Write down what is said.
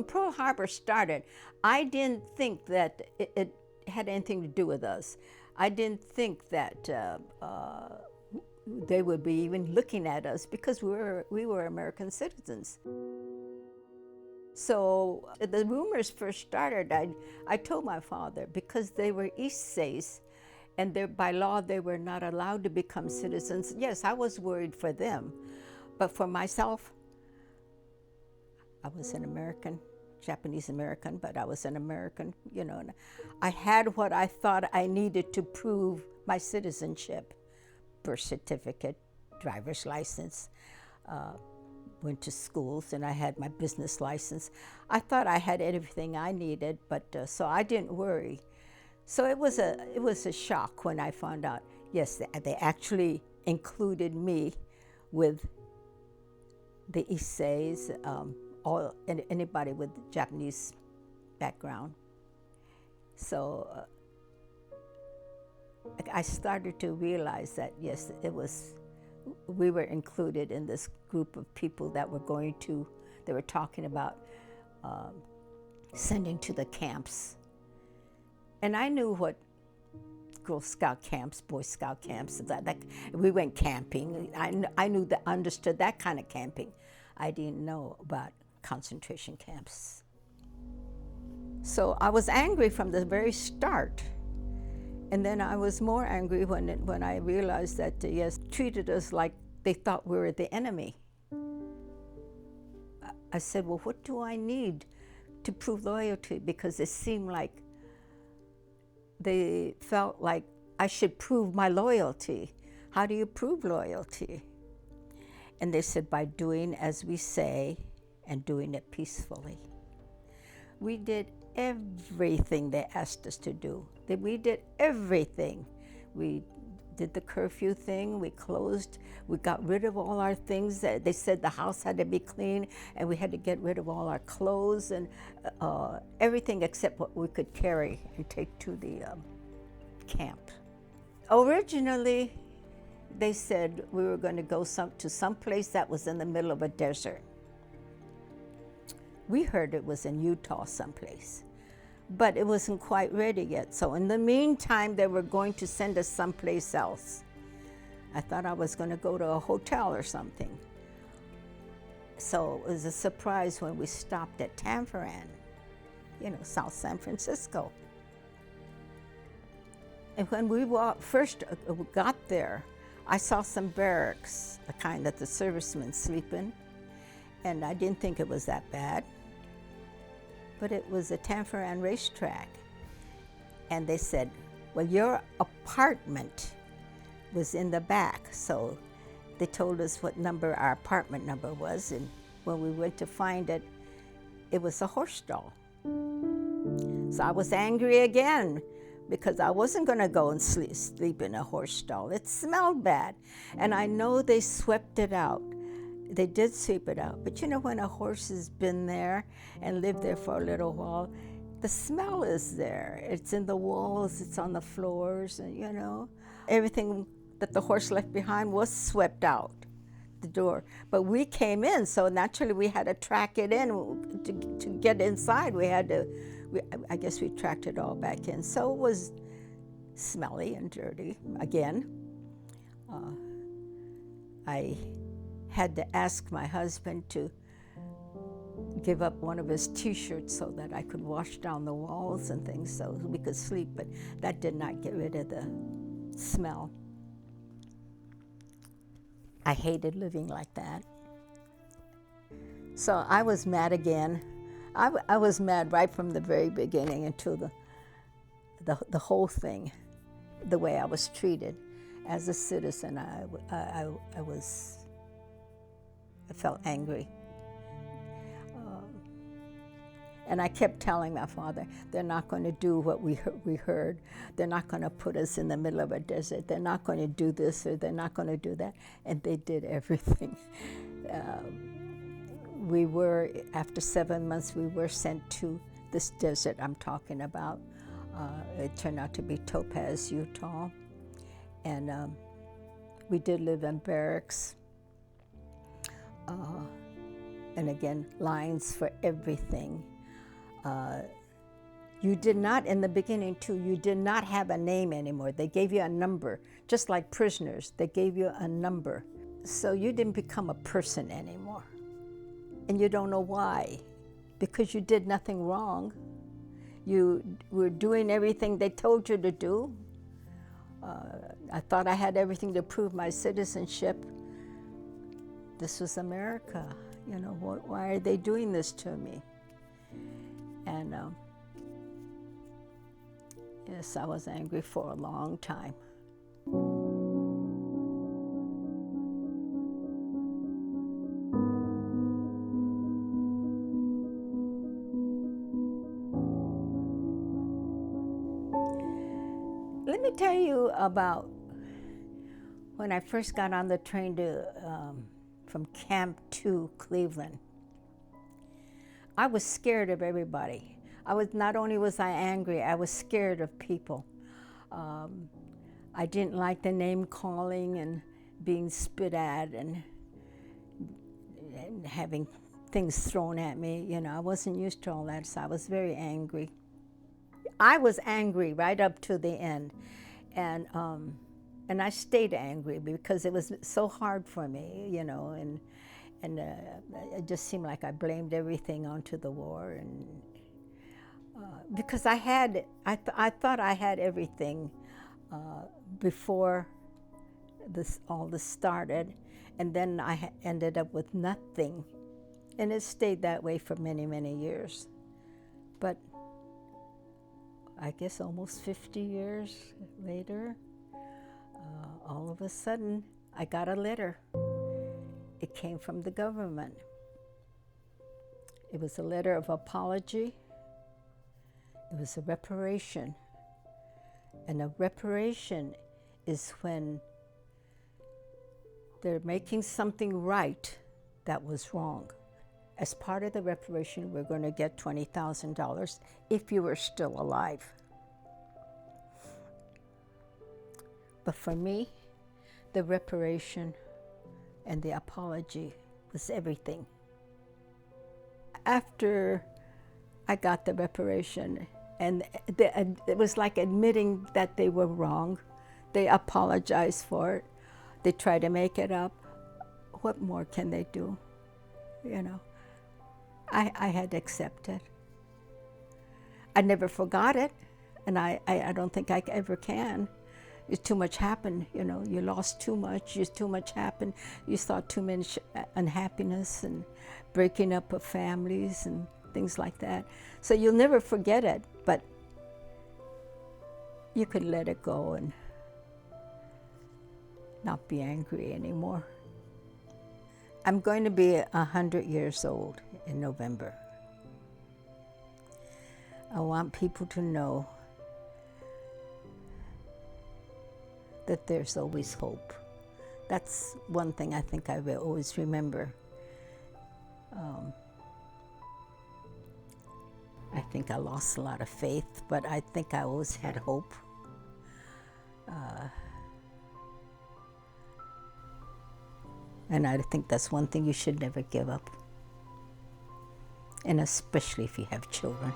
when Pearl Harbor started, I didn't think that it had anything to do with us. I didn't think that they would be even looking at us because we were American citizens. So the rumors first started, I told my father, because they were East States and by law they were not allowed to become citizens. Yes, I was worried for them, but for myself, I was an American, Japanese American, but I was an American, you know. And I had what I thought I needed to prove my citizenship: birth certificate, driver's license, went to schools, and I had my business license. I thought I had everything I needed, but so I didn't worry. So it was a shock when I found out, yes, they actually included me with the Issei's, anybody with Japanese background. So I started to realize that, yes, we were included in this group of people that they were talking about sending to the camps. And I knew what Girl Scout camps, Boy Scout camps, that we went camping. I understood that kind of camping. I didn't know about concentration camps. So I was angry from the very start. And then I was more angry when I realized that, yes, treated us like they thought we were the enemy. I said, well, what do I need to prove loyalty? Because it seemed like they felt like I should prove my loyalty. How do you prove loyalty? And they said, by doing as we say and doing it peacefully. We did everything they asked us to do. We did everything. We did the curfew thing, we closed, we got rid of all our things. They said the house had to be clean, and we had to get rid of all our clothes and everything except what we could carry and take to the camp. Originally, they said we were going to go to some place that was in the middle of a desert. We heard it was in Utah someplace, but it wasn't quite ready yet. So in the meantime, they were going to send us someplace else. I thought I was going to go to a hotel or something. So it was a surprise when we stopped at Tanforan, South San Francisco. And when we first got there, I saw some barracks, the kind that the servicemen sleep in, and I didn't think it was that bad. But it was a Tanforan racetrack. And they said, well, your apartment was in the back. So they told us what number our apartment number was, and when we went to find it, it was a horse stall. So I was angry again, because I wasn't going to go and sleep in a horse stall. It smelled bad. And I know they swept it out. They did sweep it out. But when a horse has been there and lived there for a little while, the smell is there. It's in the walls, it's on the floors, and everything that the horse left behind was swept out the door. But we came in, so naturally we had to track it in. To get inside, I guess we tracked it all back in. So it was smelly and dirty again. I had to ask my husband to give up one of his t-shirts so that I could wash down the walls and things so we could sleep, but that did not get rid of the smell. I hated living like that. So I was mad again. I was mad right from the very beginning until the whole thing, the way I was treated as a citizen. I felt angry. And I kept telling my father, they're not going to do what we heard. They're not going to put us in the middle of a desert. They're not going to do this or they're not going to do that. And they did everything. After 7 months, we were sent to this desert I'm talking about. It turned out to be Topaz, Utah. And we did live in barracks. And again, lines for everything. You did not, in the beginning too, you did not have a name anymore. They gave you a number, just like prisoners, they gave you a number. So you didn't become a person anymore. And you don't know why, because you did nothing wrong. You were doing everything they told you to do. I thought I had everything to prove my citizenship. This was America. You know, why are they doing this to me? And yes, I was angry for a long time. Let me tell you about when I first got on the train from Camp to Cleveland. I was scared of everybody. Not only was I angry, I was scared of people. I didn't like the name calling and being spit at and having things thrown at me. You know, I wasn't used to all that, so I was very angry. I was angry right up to the end, and I stayed angry because it was so hard for me, you know, and it just seemed like I blamed everything onto the war, and because I thought I had everything before all this started, and then I ended up with nothing, and it stayed that way for many, many years. But I guess almost 50 years later, all of a sudden, I got a letter. It came from the government. It was a letter of apology. It was a reparation. And a reparation is when they're making something right that was wrong. As part of the reparation, we're going to get $20,000 if you were still alive. But for me, the reparation and the apology was everything. After I got the reparation, and it was like admitting that they were wrong. They apologized for it. They tried to make it up. What more can they do? You know, I had to accept it. I never forgot it, and I don't think I ever can. Too much happened, you know, you lost too much, too much happened. You saw too much unhappiness and breaking up of families and things like that. So you'll never forget it, but you could let it go and not be angry anymore. I'm going to be 100 years old in November. I want people to know that there's always hope. That's one thing I think I will always remember. I think I lost a lot of faith, but I think I always had hope. And I think that's one thing you should never give up. And especially if you have children.